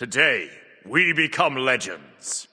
Today, we become legends.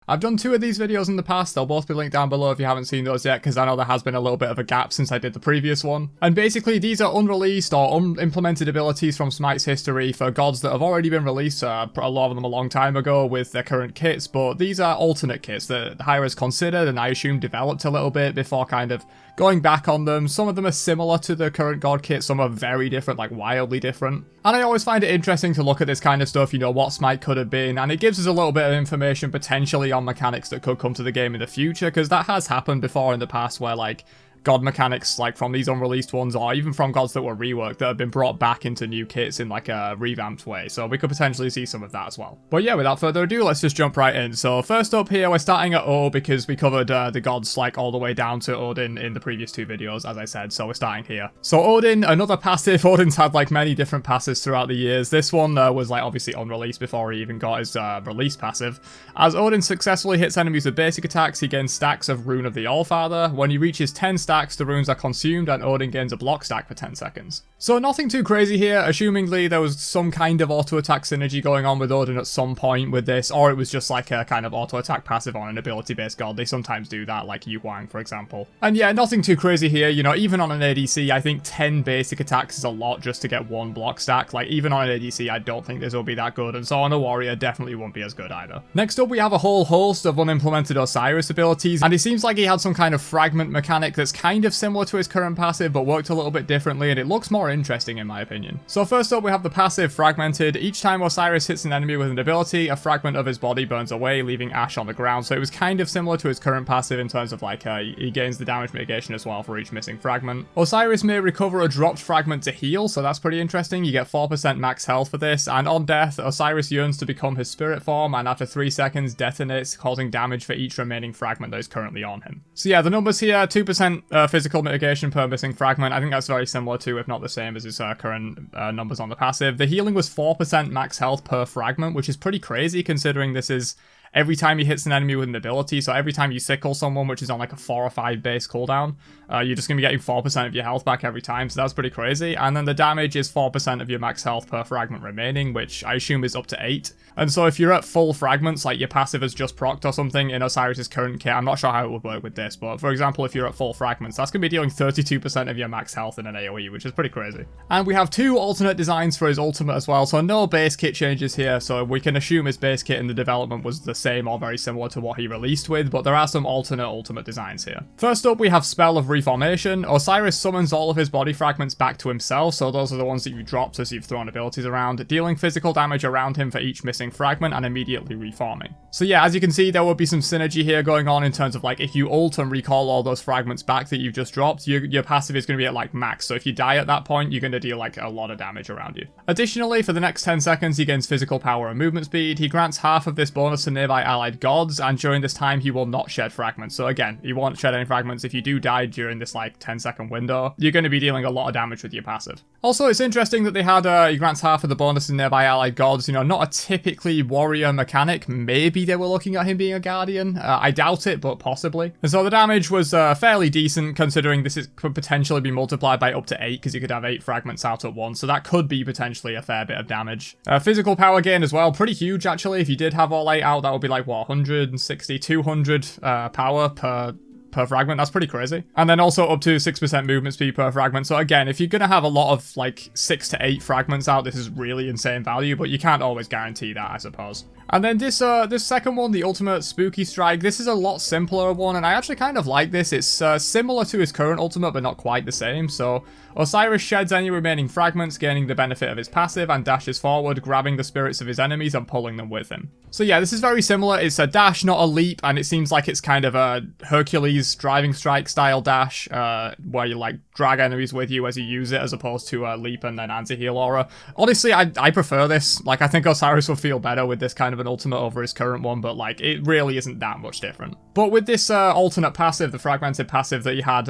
I've done 2 of these videos in the past, they'll both be linked down below if you haven't seen those yet, because I know there has been a little bit of a gap since I did the previous one. And basically, these are unreleased or unimplemented abilities from Smite's history for gods that have already been released, a lot of them a long time ago with their current kits, but these are alternate kits that Hi-Rez considered and I assume developed a little bit before kind of going back on them. Some of them are similar to the current god kit, some are very different, like wildly different. And I always find it interesting to look at this kind of stuff, you know, what Smite could have been, and it gives us a little bit of information potentially on mechanics that could come to the game in the future, because that has happened before in the past where, like, god mechanics, like, from these unreleased ones, or even from gods that were reworked, that have been brought back into new kits in, like, a revamped way, so we could potentially see some of that as well. But yeah, without further ado, let's just jump right in. So first up here, we're starting at O, because we covered the gods, like, all the way down to Odin in the previous 2 videos, as I said, so we're starting here. So Odin, another passive. Odin's had, like, many different passives throughout the years. This one was, like, obviously unreleased before he even got his release passive. As Odin successfully hits enemies with basic attacks, he gains stacks of Rune of the Allfather. When he reaches 10 stacks, the runes are consumed and Odin gains a block stack for 10 seconds. So nothing too crazy here. Assumingly there was some kind of auto attack synergy going on with Odin at some point with this, or it was just like a kind of auto attack passive on an ability based god. They sometimes do that, like Wukong for example. And yeah, nothing too crazy here, you know, even on an ADC I think 10 basic attacks is a lot just to get 1 block stack. Like even on an ADC I don't think this will be that good, and so on a warrior definitely won't be as good either. Next up we have a whole host of unimplemented Osiris abilities, and it seems like he had some kind of fragment mechanic that's kind of similar to his current passive but worked a little bit differently, and it looks more interesting in my opinion. So first up we have the passive Fragmented. Each time Osiris hits an enemy with an ability, a fragment of his body burns away, leaving ash on the ground. So it was kind of similar to his current passive in terms of like he gains the damage mitigation as well for each missing fragment. Osiris may recover a dropped fragment to heal, so that's pretty interesting. You get 4% max health for this, and on death Osiris yearns to become his spirit form, and after 3 seconds detonates, causing damage for each remaining fragment that is currently on him. So yeah, the numbers here, 2% physical mitigation per missing fragment. I think that's very similar to, if not the same as his current numbers on the passive. The healing was 4% max health per fragment, which is pretty crazy considering this is every time he hits an enemy with an ability. So every time you sickle someone, which is on like a 4 or 5 base cooldown, you're just going to be getting 4% of your health back every time, so that's pretty crazy. And then the damage is 4% of your max health per fragment remaining, which I assume is up to 8. And so if you're at full fragments, like your passive has just procced or something in Osiris' current kit, I'm not sure how it would work with this, but for example, if you're at full fragments, that's going to be dealing 32% of your max health in an AoE, which is pretty crazy. And we have 2 alternate designs for his ultimate as well, so no base kit changes here, so we can assume his base kit in the development was the same or very similar to what he released with, but there are some alternate ultimate designs here. First up, we have Spell of Reformation. Osiris summons all of his body fragments back to himself, so those are the ones that you dropped as you've thrown abilities around, dealing physical damage around him for each missing fragment and immediately reforming. So yeah, as you can see, there will be some synergy here going on in terms of like if you ult and recall all those fragments back that you've just dropped, your passive is going to be at like max, so if you die at that point, you're going to deal like a lot of damage around you. Additionally, for the next 10 seconds, he gains physical power and movement speed. He grants half of this bonus to nearby allied gods, and during this time he will not shed fragments. So again, he won't shed any fragments. If you do die during this like 10-second window, you're going to be dealing a lot of damage with your passive. Also, it's interesting that they had he grants half of the bonus to nearby allied gods, you know, not a typically warrior mechanic. Maybe they were looking at him being a guardian. I doubt it, but possibly. And so the damage was fairly decent considering this could potentially be multiplied by up to 8 because you could have 8 fragments out at once, so that could be potentially a fair bit of damage. Physical power gain as well, pretty huge actually. If you did have all 8 out, that would be like what, 160, 200 power per fragment. That's pretty crazy. And then also up to 6% movement speed per fragment. So again, if you're going to have a lot of like 6 to 8 fragments out, this is really insane value, but you can't always guarantee that, I suppose. And then this second one, the Ultimate Spooky Strike, this is a lot simpler one, and I actually kind of like this. It's similar to his current ultimate, but not quite the same. So Osiris sheds any remaining fragments, gaining the benefit of his passive, and dashes forward, grabbing the spirits of his enemies and pulling them with him. So yeah, this is very similar. It's a dash, not a leap, and it seems like it's kind of a Hercules driving strike style dash, where you like drag enemies with you as you use it, as opposed to a leap and then anti-heal aura. Honestly, I prefer this. Like, I think Osiris will feel better with this kind of an ultimate over his current one, but like, it really isn't that much different. But with this alternate passive, the fragmented passive that you had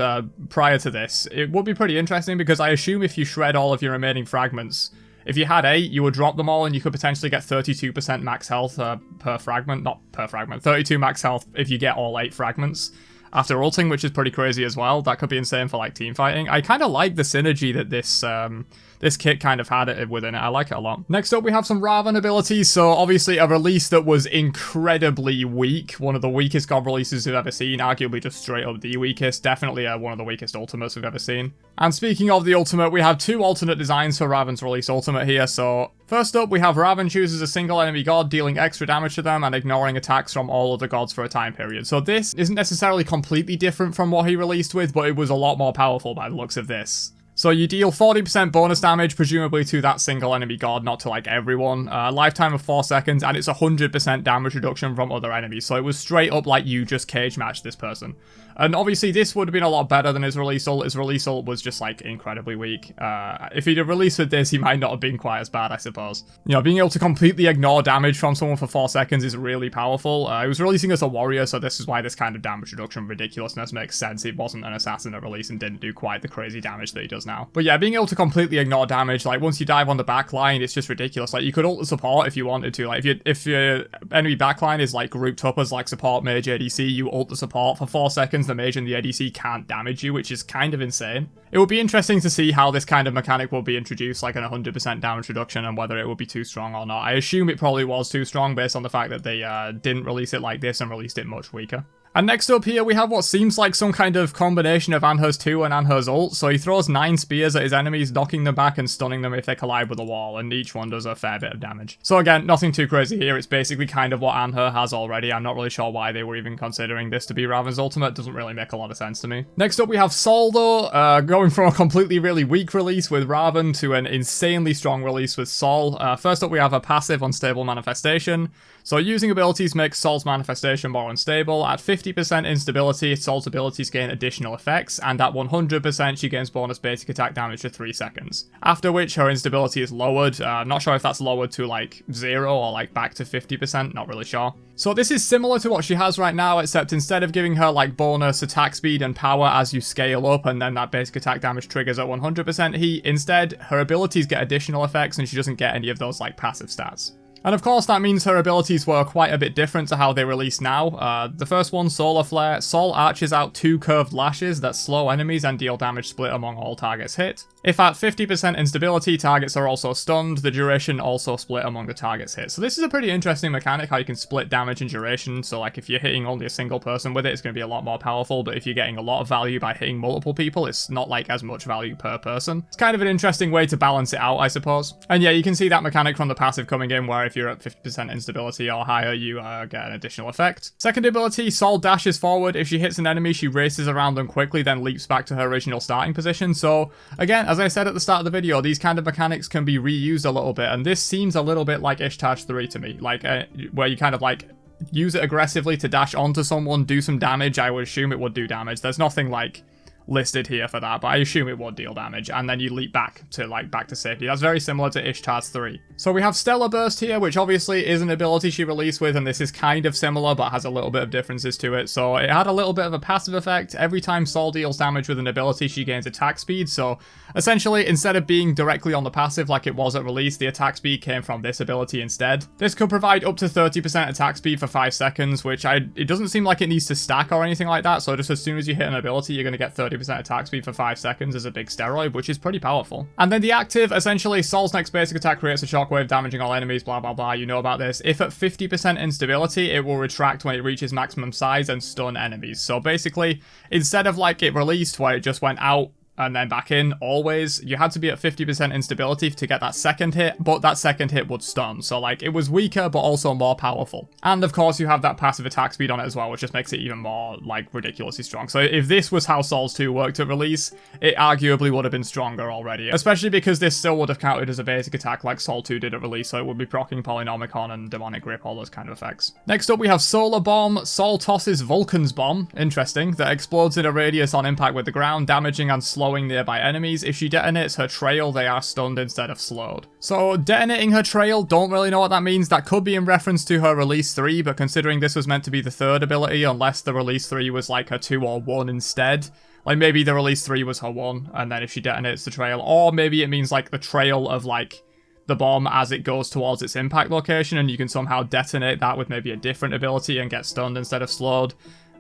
prior to this, it would be pretty interesting because I assume if you shred all of your remaining fragments, if you had 8, you would drop them all and you could potentially get 32% max health per fragment. Not per fragment, 32 max health if you get all 8 fragments. after ulting, which is pretty crazy as well. That could be insane for like team fighting. I kind of like the synergy that this kit kind of had it within it. I like it a lot. Next up, we have some Ravana abilities. So obviously a release that was incredibly weak. One of the weakest god releases we've ever seen. Arguably just straight up the weakest. Definitely one of the weakest ultimates we've ever seen. And speaking of the ultimate, we have two alternate designs for Raven's release ultimate here. So first up, we have Raven chooses a single enemy god, dealing extra damage to them and ignoring attacks from all other gods for a time period. So this isn't necessarily completely different from what he released with, but it was a lot more powerful by the looks of this. So you deal 40% bonus damage, presumably to that single enemy god, not to like everyone. Lifetime of 4 seconds, and it's 100% damage reduction from other enemies. So it was straight up like you just cage matched this person. And obviously this would have been a lot better than his release ult. His release ult was just like incredibly weak. If he'd have released with this, he might not have been quite as bad, I suppose. You know, being able to completely ignore damage from someone for 4 seconds is really powerful. He was releasing as a warrior, so this is why this kind of damage reduction ridiculousness makes sense. He wasn't an assassin at release and didn't do quite the crazy damage that he does now. But yeah, being able to completely ignore damage, like once you dive on the backline, it's just ridiculous. Like you could ult the support if you wanted to. Like if your enemy backline is like grouped up as like support, mage, ADC, you ult the support for 4 seconds. The mage and the ADC can't damage you, which is kind of insane. It would be interesting to see how this kind of mechanic will be introduced, like an 100% damage reduction, and whether it will be too strong or not. I assume it probably was too strong based on the fact that they didn't release it like this and released it much weaker. And next up here, we have what seems like some kind of combination of Anhur's 2 and Anhur's ult. So he throws 9 spears at his enemies, knocking them back and stunning them if they collide with a wall, and each one does a fair bit of damage. So again, nothing too crazy here. It's basically kind of what Anhur has already. I'm not really sure why they were even considering this to be Raven's ultimate. Doesn't really make a lot of sense to me. Next up, we have Sol, though, going from a completely really weak release with Raven to an insanely strong release with Sol. First up, we have a passive unstable manifestation. So using abilities makes Sol's manifestation more unstable. At 50% instability, Sol's abilities gain additional effects, and at 100% she gains bonus basic attack damage for 3 seconds. After which her instability is lowered. Not sure if that's lowered to like 0 or like back to 50%, not really sure. So this is similar to what she has right now, except instead of giving her like bonus attack speed and power as you scale up and then that basic attack damage triggers at 100% instead her abilities get additional effects and she doesn't get any of those like passive stats. And of course that means her abilities were quite a bit different to how they release now. The first one, Solar Flare, Sol arches out 2 curved lashes that slow enemies and deal damage split among all targets hit. If at 50% instability, targets are also stunned, the duration also split among the targets hit. So this is a pretty interesting mechanic, how you can split damage and duration. So like if you're hitting only a single person with it, it's going to be a lot more powerful, but if you're getting a lot of value by hitting multiple people, it's not like as much value per person. It's kind of an interesting way to balance it out, I suppose. And yeah, you can see that mechanic from the passive coming in, where if you're at 50% instability or higher, you get an additional effect. Second ability, Sol dashes forward. If she hits an enemy, she races around them quickly, then leaps back to her original starting position. So again, as I said at the start of the video, these kind of mechanics can be reused a little bit, and this seems a little bit like Ishtar's 3 to me, like where you kind of like use it aggressively to dash onto someone, do some damage. I would assume it would do damage. There's nothing like listed here for that, but I assume it would deal damage, and then you leap back to safety. That's very similar to Ishtar's 3. So we have Stellar Burst here, which obviously is an ability she released with, and this is kind of similar but has a little bit of differences to it. So it had a little bit of a passive effect. Every time Sol deals damage with an ability, she gains attack speed. So essentially, instead of being directly on the passive like it was at release, the attack speed came from this ability instead. This could provide up to 30% attack speed for 5 seconds, which it doesn't seem like it needs to stack or anything like that. So just as soon as you hit an ability, you're going to get 30% attack speed for 5 seconds as a big steroid, which is pretty powerful. And then the active, essentially, Sol's next basic attack creates a shockwave, damaging all enemies, blah blah blah, you know about this. If at 50% instability, it will retract when it reaches maximum size and stun enemies. So basically, instead of like it released where it just went out and then back in always, you had to be at 50% instability to get that second hit, but that second hit would stun. So like it was weaker but also more powerful. And of course you have that passive attack speed on it as well, which just makes it even more like ridiculously strong. So if this was how Sol's 2 worked at release, it arguably would have been stronger already, especially because this still would have counted as a basic attack like Sol 2 did at release, so it would be proccing Polynomicon and Demonic Grip, all those kind of effects. Next up we have Solar Bomb. Sol tosses Vulcan's bomb, interesting, that explodes in a radius on impact with the ground, damaging and slowing nearby enemies. If she detonates her trail, they are stunned instead of slowed. So detonating her trail, don't really know what that means. That could be in reference to her release 3, but considering this was meant to be the third ability, unless the release 3 was like her 2 or 1 instead. Like maybe the release 3 was her 1, and then if she detonates the trail, or maybe it means like the trail of like the bomb as it goes towards its impact location, and you can somehow detonate that with maybe a different ability and get stunned instead of slowed.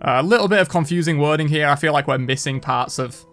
A little bit of confusing wording here. I feel like we're missing parts of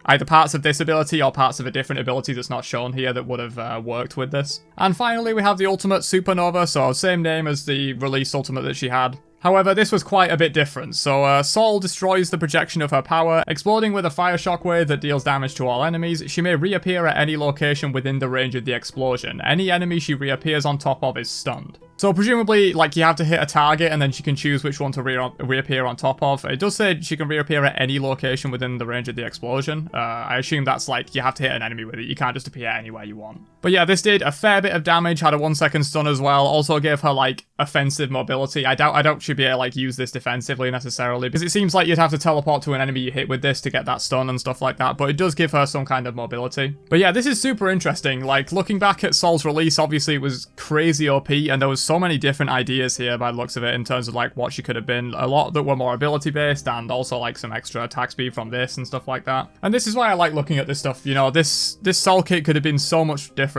either parts of this ability or parts of a different ability that's not shown here that would have worked with this. And finally, we have the ultimate Supernova, so same name as the release ultimate that she had. However, this was quite a bit different. So Sol destroys the projection of her power, exploding with a fire shockwave that deals damage to all enemies. She may reappear at any location within the range of the explosion. Any enemy she reappears on top of is stunned. So presumably, like, you have to hit a target and then she can choose which one to reappear on top of. It does say she can reappear at any location within the range of the explosion. I assume that's like, you have to hit an enemy with it. You can't just appear anywhere you want. But yeah, this did a fair bit of damage, had a 1-second stun as well. Also gave her, like, offensive mobility. I doubt she'd be able to, like, use this defensively necessarily, because it seems like you'd have to teleport to an enemy you hit with this to get that stun and stuff like that, but it does give her some kind of mobility. But yeah, this is super interesting. Like, looking back at Sol's release, obviously it was crazy OP, and there was so many different ideas here by the looks of it in terms of, like, what she could have been. A lot that were more ability based, and also, like, some extra attack speed from this and stuff like that. And this is why I like looking at this stuff. You know, this Sol kit could have been so much different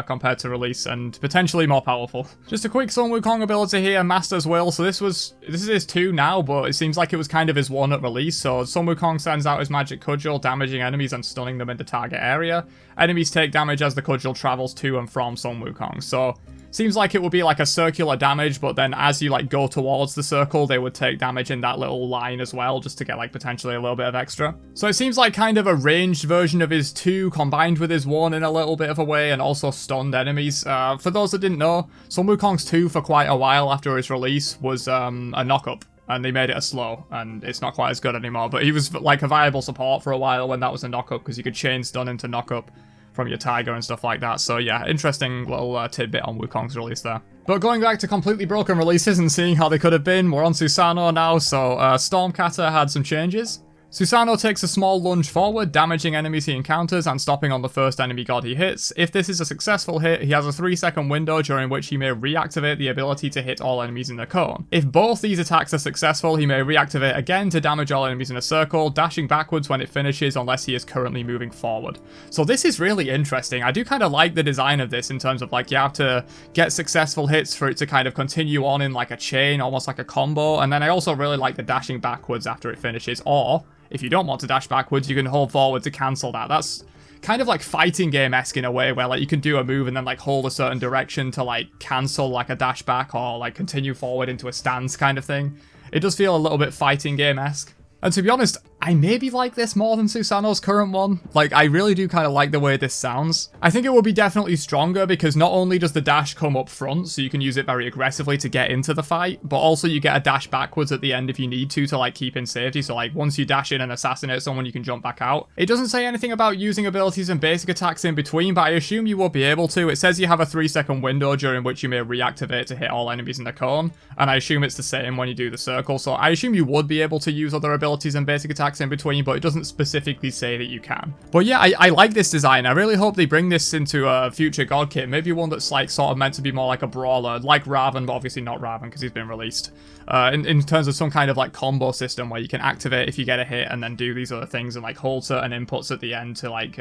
compared to release, and potentially more powerful. Just a quick Sun Wukong ability here, Master's Will. So this is his 2 now, but it seems like it was kind of his 1 at release. So Sun Wukong sends out his magic cudgel, damaging enemies and stunning them in the target area. Enemies take damage as the cudgel travels to and from Sun Wukong. So seems like it would be like a circular damage, but then as you, like, go towards the circle, they would take damage in that little line as well, just to get, like, potentially a little bit of extra. So it seems like kind of a ranged version of his 2 combined with his 1 in a little bit of a way, and also stunned enemies. For those that didn't know, Sun Wukong's 2 for quite a while after his release was a knock-up, and they made it a slow, and it's not quite as good anymore, but he was, like, a viable support for a while when that was a knock-up, because you could chain stun into knock-up from your tiger and stuff like that. So yeah, interesting little tidbit on Wukong's release there. But going back to completely broken releases and seeing how they could have been, we're on Susano now. So Stormcatter had some changes. Susano takes a small lunge forward, damaging enemies he encounters and stopping on the first enemy god he hits. If this is a successful hit, he has a 3-second window during which he may reactivate the ability to hit all enemies in the cone. If both these attacks are successful, he may reactivate again to damage all enemies in a circle, dashing backwards when it finishes unless he is currently moving forward. So this is really interesting. I do kind of like the design of this in terms of, like, you have to get successful hits for it to kind of continue on in, like, a chain, almost like a combo. And then I also really like the dashing backwards after it finishes, or if you don't want to dash backwards, you can hold forward to cancel that. That's kind of like fighting game-esque in a way, where, like, you can do a move and then, like, hold a certain direction to, like, cancel, like, a dash back or, like, continue forward into a stance kind of thing. It does feel a little bit fighting game-esque. And to be honest, I maybe like this more than Susano's current one. Like, I really do kind of like the way this sounds. I think it will be definitely stronger because not only does the dash come up front, so you can use it very aggressively to get into the fight, but also you get a dash backwards at the end if you need to like, keep in safety. So, like, once you dash in and assassinate someone, you can jump back out. It doesn't say anything about using abilities and basic attacks in between, but I assume you will be able to. It says you have a 3-second window during which you may reactivate to hit all enemies in the cone, and I assume it's the same when you do the circle. So I assume you would be able to use other abilities and basic attacks in between, but it doesn't specifically say that you can. But yeah, I like this design. I really hope they bring this into a future god kit, maybe one that's, like, sort of meant to be more like a brawler, like Ravan, but obviously not Ravan because he's been released. In terms of some kind of, like, combo system where you can activate if you get a hit and then do these other things and, like, hold certain inputs at the end to, like,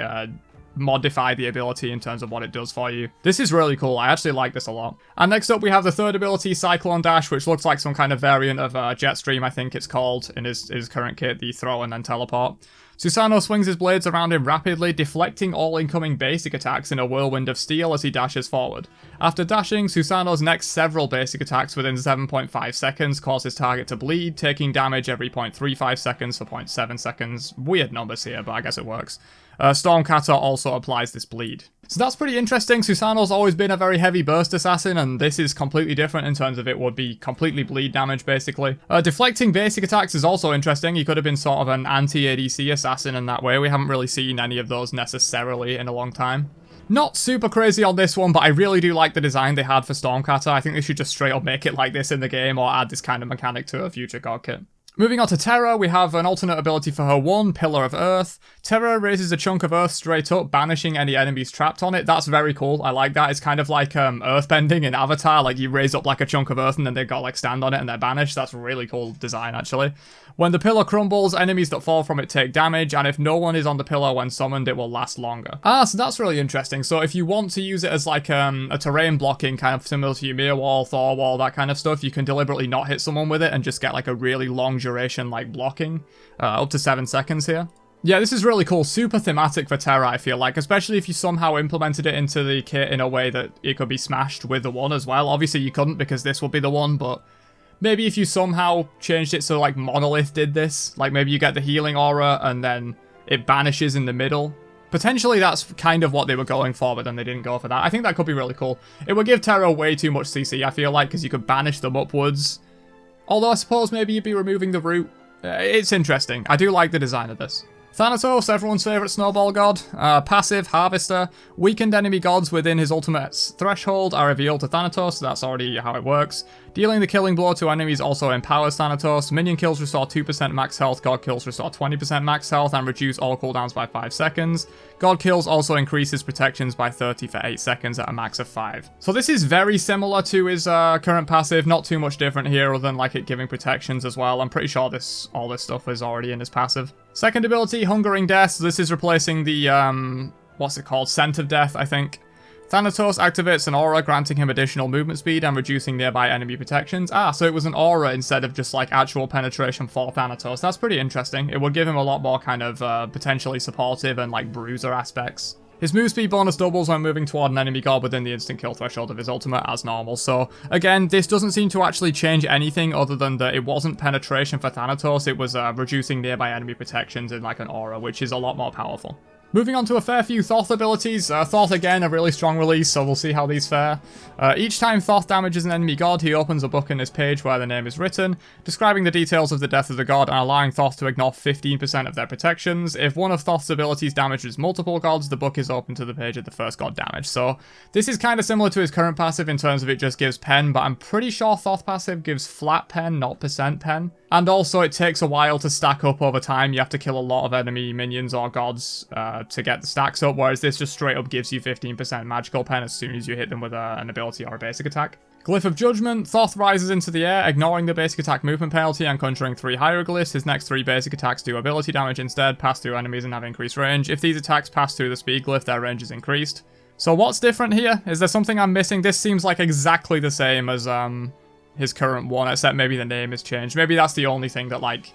modify the ability in terms of what it does for you. This is really cool. I actually like this a lot. And next up we have the third ability, Cyclone Dash, which looks like some kind of variant of Jetstream, I think it's called, in his current kit, the throw and then teleport. Susano swings his blades around him rapidly, deflecting all incoming basic attacks in a whirlwind of steel as he dashes forward. After dashing, Susano's next several basic attacks within 7.5 seconds cause his target to bleed, taking damage every 0.35 seconds for 0.7 seconds. Weird numbers here, but I guess it works. Stormcatter also applies this bleed. So that's pretty interesting. Susano's always been a very heavy burst assassin, and this is completely different in terms of it would be completely bleed damage, basically. Deflecting basic attacks is also interesting. He could have been sort of an anti-ADC assassin in that way. We haven't really seen any of those necessarily in a long time. Not super crazy on this one, but I really do like the design they had for Stormcatter. I think they should just straight up make it like this in the game, or add this kind of mechanic to a future god kit. Moving on to Terra, we have an alternate ability for her 1, Pillar of Earth. Terra raises a chunk of Earth straight up, banishing any enemies trapped on it. That's very cool. I like that. It's kind of like Earthbending in Avatar. Like, you raise up like a chunk of Earth and then they've got, like, stand on it and they're banished. That's a really cool design, actually. When the pillar crumbles, enemies that fall from it take damage, and if no one is on the pillar when summoned, it will last longer. So that's really interesting. So if you want to use it as, like, a terrain blocking, kind of similar to Ymir Wall, Thor Wall, that kind of stuff, you can deliberately not hit someone with it and just get, like, a really long duration duration like blocking, up to 7 seconds here. Yeah, this is really cool. Super thematic for Terra, I feel like, especially if you somehow implemented it into the kit in a way that it could be smashed with the 1 as well. Obviously, you couldn't because this will be the 1, but maybe if you somehow changed it so, like, Monolith did this, like, maybe you get the healing aura and then it banishes in the middle. Potentially, that's kind of what they were going for, but then they didn't go for that. I think that could be really cool. It would give Terra way too much CC, I feel like, because you could banish them upwards. Although I suppose maybe you'd be removing the root. It's interesting. I do like the design of this. Thanatos, everyone's favourite snowball god. Passive, Harvester. Weakened enemy gods within his ultimate threshold are revealed to Thanatos, so that's already how it works. Dealing the killing blow to enemies also empowers Thanatos. Minion kills restore 2% max health, god kills restore 20% max health, and reduce all cooldowns by 5 seconds. God kills also increases protections by 30 for 8 seconds at a max of 5. So this is very similar to his current passive, not too much different here other than like it giving protections as well. I'm pretty sure all this stuff is already in his passive. Second ability, Hungering Death. So this is replacing the, what's it called? Scent of Death, I think. Thanatos activates an aura, granting him additional movement speed and reducing nearby enemy protections. So it was an aura instead of just like actual penetration for Thanatos. That's pretty interesting. It would give him a lot more kind of potentially supportive and like bruiser aspects. His move speed bonus doubles when moving toward an enemy god within the instant kill threshold of his ultimate as normal. So again, this doesn't seem to actually change anything other than that it wasn't penetration for Thanatos, it was reducing nearby enemy protections in like an aura, which is a lot more powerful. Moving on to a fair few Thoth abilities. Thoth, again, a really strong release, so we'll see how these fare. Each time Thoth damages an enemy god, he opens a book in his page where the name is written, describing the details of the death of the god and allowing Thoth to ignore 15% of their protections. If one of Thoth's abilities damages multiple gods, the book is open to the page of the first god damage. So this is kind of similar to his current passive in terms of it just gives pen, but I'm pretty sure Thoth passive gives flat pen, not percent pen. And also it takes a while to stack up over time. You have to kill a lot of enemy minions or gods to get the stacks up, whereas this just straight up gives you 15% magical pen as soon as you hit them with an ability or a basic attack. Glyph of Judgment. Thoth rises into the air, ignoring the basic attack movement penalty and conjuring 3 hieroglyphs. His next 3 basic attacks do ability damage instead, pass through enemies and have increased range. If these attacks pass through the speed glyph, their range is increased. So what's different here? Is there something I'm missing? This seems like exactly the same as his current one, except maybe the name has changed. Maybe that's the only thing that like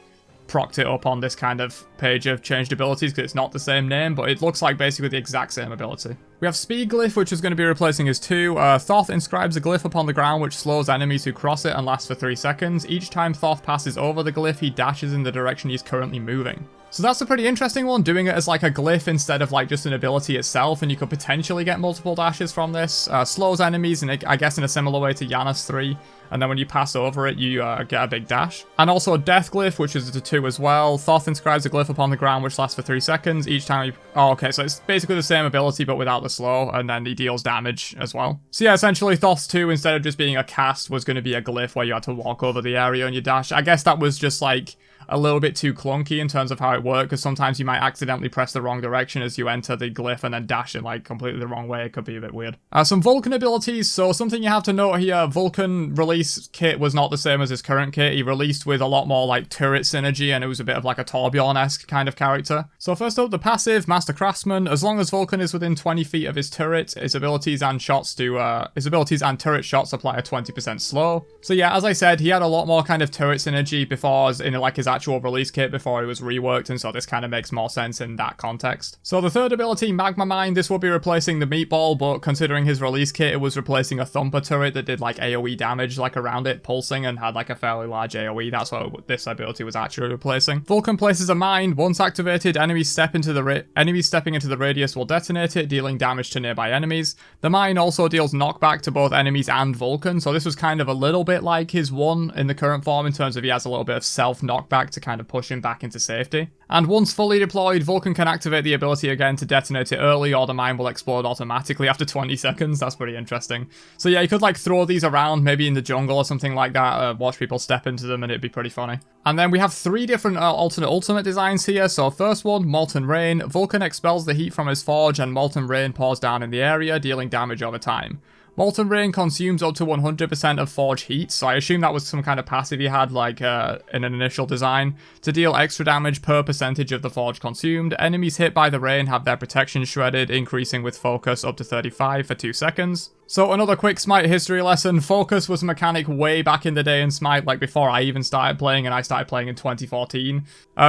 procced it up on this kind of page of changed abilities because it's not the same name, but it looks like basically the exact same ability. We have Speed Glyph, which is going to be replacing his 2. Thoth inscribes a glyph upon the ground which slows enemies who cross it and lasts for 3 seconds. Each time Thoth passes over the glyph, he dashes in the direction he's currently moving. So that's a pretty interesting one, doing it as like a glyph instead of like just an ability itself, and you could potentially get multiple dashes from this. Slows enemies, and I guess in a similar way to Yanis 3, and then when you pass over it, you get a big dash. And also Death Glyph, which is a 2 as well. Thoth inscribes a glyph upon the ground which lasts for 3 seconds. Each time oh, okay, so it's basically the same ability but without the slow, and then he deals damage as well. So yeah, essentially Thoth's 2, instead of just being a cast, was going to be a glyph where you had to walk over the area and you dash. I guess that was just like a little bit too clunky in terms of how it worked, because sometimes you might accidentally press the wrong direction as you enter the glyph and then dash in like completely the wrong way. It could be a bit weird. Some Vulcan abilities. So something you have to note here, Vulcan release kit was not the same as his current kit. He released with a lot more like turret synergy, and it was a bit of like a Torbjorn-esque kind of character. So first up, the passive, Master Craftsman. As long as Vulcan is within 20 feet of his turret, his abilities and turret shots apply a 20% slow. So yeah, as I said, he had a lot more kind of turret synergy before in like his actual release kit before he was reworked, and so this kind of makes more sense in that context. So the third ability, Magma Mine, this will be replacing the Meatball, but considering his release kit, it was replacing a Thumper turret that did like AoE damage like around it, pulsing, and had like a fairly large AoE. That's what this ability was actually replacing. Vulcan places a mine. Once activated, enemies stepping into the radius will detonate it, dealing damage to nearby enemies. The mine also deals knockback to both enemies and Vulcan, so this was kind of a little bit like his 1 in the current form in terms of he has a little bit of self-knockback to kind of push him back into safety. And once fully deployed, Vulcan can activate the ability again to detonate it early, or the mine will explode automatically after 20 seconds. That's pretty interesting. So yeah, you could like throw these around, maybe in the jungle or something like that, watch people step into them, and it'd be pretty funny. And then we have 3 different alternate ultimate designs here. So first one, Molten Rain. Vulcan expels the heat from his forge, and Molten Rain pours down in the area, dealing damage over time. Molten Rain consumes up to 100% of Forge heat, so I assume that was some kind of passive he had, like in an initial design, to deal extra damage per percentage of the Forge consumed. Enemies hit by the rain have their protection shredded, increasing with focus up to 35 for 2 seconds. So another quick Smite history lesson. Focus was a mechanic way back in the day in Smite, like before I even started playing, and I started playing in 2014.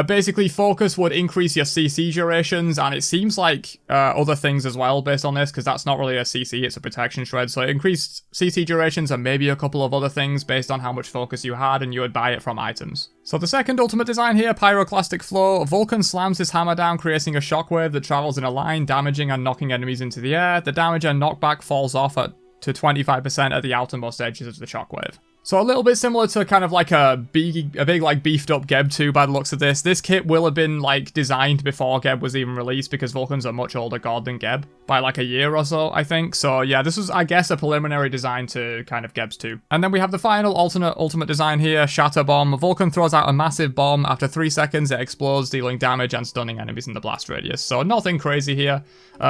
Basically, focus would increase your CC durations, and it seems like other things as well based on this, because that's not really a CC, it's a protection shred. So it increased CC durations and maybe a couple of other things based on how much focus you had, and you would buy it from items. So the second ultimate design here, Pyroclastic Flow. Vulcan slams his hammer down, creating a shockwave that travels in a line, damaging and knocking enemies into the air. The damage and knockback falls off to 25% at the outermost edges of the shockwave. So a little bit similar to kind of like a big like beefed up Geb 2 by the looks of this. This kit will have been like designed before Geb was even released, because Vulcan's a much older god than Geb by like a year or so, I think. So yeah, this was, I guess, a preliminary design to kind of Geb's 2. And then we have the final ultimate design here, Shatter Bomb. Vulcan throws out a massive bomb. After 3 seconds, it explodes, dealing damage and stunning enemies in the blast radius. So nothing crazy here.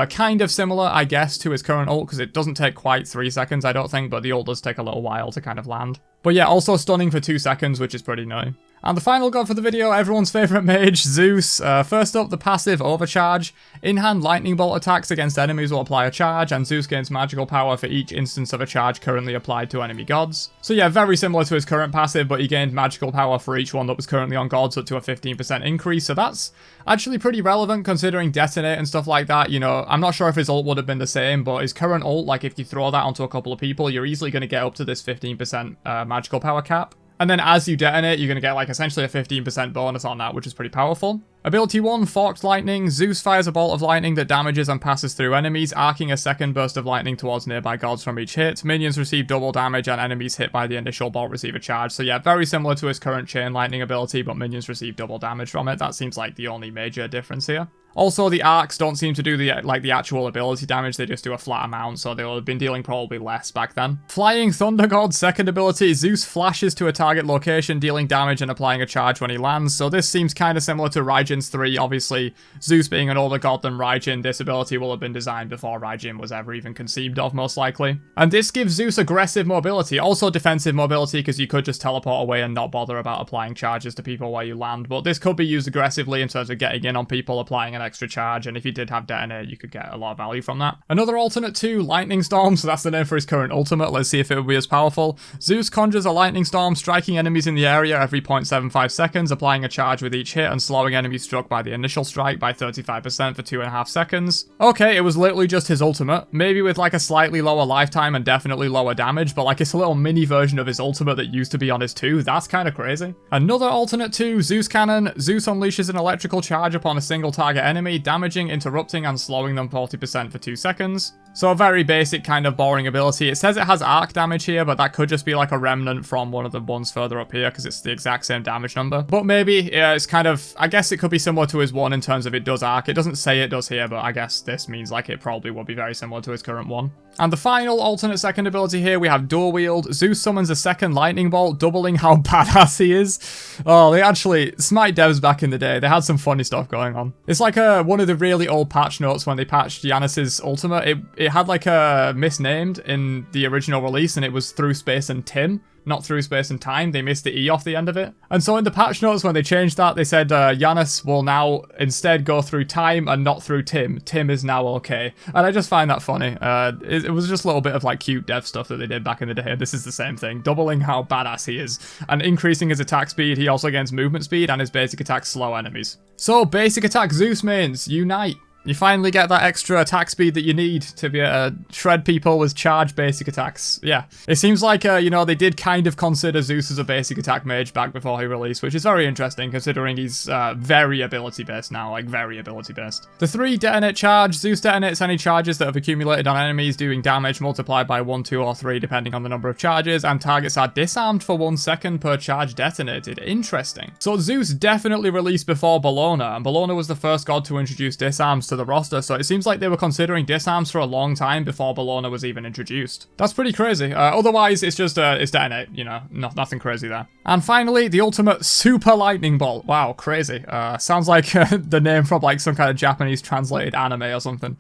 Kind of similar, I guess, to his current ult, because it doesn't take quite 3 seconds, I don't think, but the ult does take a little while to kind of land. But yeah, also stunning for 2 seconds, which is pretty annoying. And the final god for the video, everyone's favourite mage, Zeus. First up, the passive Overcharge. In-hand lightning bolt attacks against enemies will apply a charge, and Zeus gains magical power for each instance of a charge currently applied to enemy gods. So yeah, very similar to his current passive, but he gained magical power for each one that was currently on gods, up to a 15% increase, so that's actually pretty relevant considering Detonate and stuff like that. You know, I'm not sure if his ult would have been the same, but his current ult, like if you throw that onto a couple of people, you're easily going to get up to this 15% magical power cap. And then as you detonate, you're going to get like essentially a 15% bonus on that, which is pretty powerful. Ability 1, Forked Lightning. Zeus fires a bolt of lightning that damages and passes through enemies, arcing a second burst of lightning towards nearby gods from each hit. Minions receive double damage, and enemies hit by the initial bolt receive a charge. So yeah, very similar to his current Chain Lightning ability, but minions receive double damage from it. That seems like the only major difference here. Also, the arcs don't seem to do the actual ability damage, they just do a flat amount, so they'll have been dealing probably less back then. Flying Thunder God, second ability, Zeus flashes to a target location, dealing damage and applying a charge when he lands, so this seems kind of similar to Raijin's 3. Obviously, Zeus being an older god than Raijin, this ability will have been designed before Raijin was ever even conceived of, most likely. And this gives Zeus aggressive mobility, also defensive mobility, because you could just teleport away and not bother about applying charges to people where you land, but this could be used aggressively in terms of getting in on people, applying an extra charge, and if you did have Detonate, you could get a lot of value from that. Another alternate 2, Lightning Storm, so that's the name for his current ultimate. Let's see if it will be as powerful. Zeus conjures a lightning storm, striking enemies in the area every 0.75 seconds, applying a charge with each hit, and slowing enemies struck by the initial strike by 35% for 2.5 seconds. Okay, it was literally just his ultimate, maybe with like a slightly lower lifetime and definitely lower damage, but like it's a little mini version of his ultimate that used to be on his 2. That's kind of crazy. Another alternate 2, Zeus Cannon. Zeus unleashes an electrical charge upon a single target enemy, damaging, interrupting, and slowing them 40% for 2 seconds. So a very basic kind of boring ability. It says it has arc damage here, but that could just be like a remnant from one of the ones further up here, because it's the exact same damage number. But maybe, yeah, it's kind of, I guess it could be similar to his 1 in terms of it does arc. It doesn't say it does here, but I guess this means like it probably will be very similar to his current 1. And the final alternate second ability here, we have Dual Wield. Zeus summons a second lightning bolt, doubling how badass he is. Oh, they actually, Smite devs back in the day, they had some funny stuff going on. It's like one of the really old patch notes when they patched Giannis's ultimate. It had like a misnamed in the original release, and it was Through Space and Tim, not Through Space and Time. They missed the E off the end of it. And so in the patch notes, when they changed that, they said Giannis will now instead go through time and not through Tim. Tim is now okay. And I just find that funny. It was just a little bit of like cute dev stuff that they did back in the day. This is the same thing, doubling how badass he is and increasing his attack speed. He also gains movement speed, and his basic attacks slow enemies. So basic attack Zeus mains, unite. You finally get that extra attack speed that you need to be able to shred people with charge basic attacks. Yeah. It seems like, you know, they did kind of consider Zeus as a basic attack mage back before he released, which is very interesting considering he's very ability based now, like very ability based. The 3 detonate charge. Zeus detonates any charges that have accumulated on enemies, doing damage multiplied by 1, 2, or 3 depending on the number of charges, and targets are disarmed for 1 second per charge detonated. Interesting. So Zeus definitely released before Bologna, and Bologna was the first god to introduce disarms to the roster, so it seems like they were considering disarms for a long time before Bologna was even introduced. That's pretty crazy. Otherwise, it's just it's detonate, you know, nothing crazy there. And finally, the ultimate Super Lightning Bolt. Wow, crazy. Sounds like the name from like some kind of Japanese translated anime or something.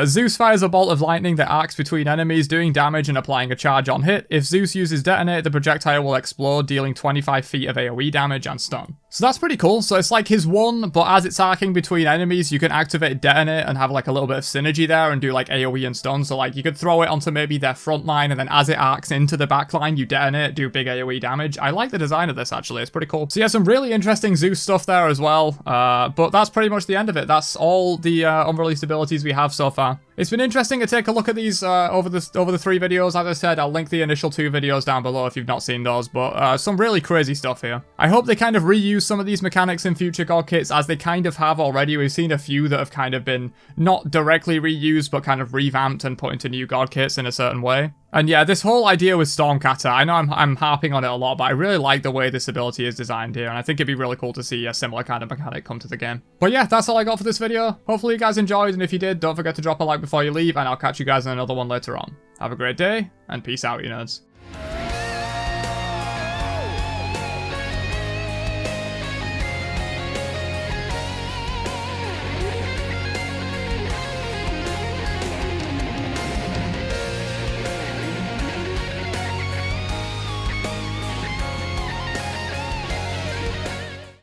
Zeus fires a bolt of lightning that arcs between enemies, doing damage and applying a charge on hit. If Zeus uses detonate, the projectile will explode, dealing 25 feet of AoE damage and stun. So that's pretty cool. So it's like his one, but as it's arcing between enemies, you can activate detonate and have like a little bit of synergy there and do like AoE and stun. So like you could throw it onto maybe their front line, and then as it arcs into the back line, you detonate, do big AoE damage. I like the design of this actually. It's pretty cool. So yeah, some really interesting Zeus stuff there as well. But that's pretty much the end of it. That's all the unreleased abilities we have so far. It's been interesting to take a look at these over the 3 videos. As I said, I'll link the initial 2 videos down below if you've not seen those, but some really crazy stuff here. I hope they kind of reuse some of these mechanics in future God kits, as they kind of have already. We've seen a few that have kind of been not directly reused, but kind of revamped and put into new God kits in a certain way. And yeah, this whole idea with Stormcatter, I know I'm harping on it a lot, but I really like the way this ability is designed here, and I think it'd be really cool to see a similar kind of mechanic come to the game. But yeah, that's all I got for this video. Hopefully you guys enjoyed, and if you did, don't forget to drop a like before you leave, and I'll catch you guys in another one later on. Have a great day, and peace out, you nerds.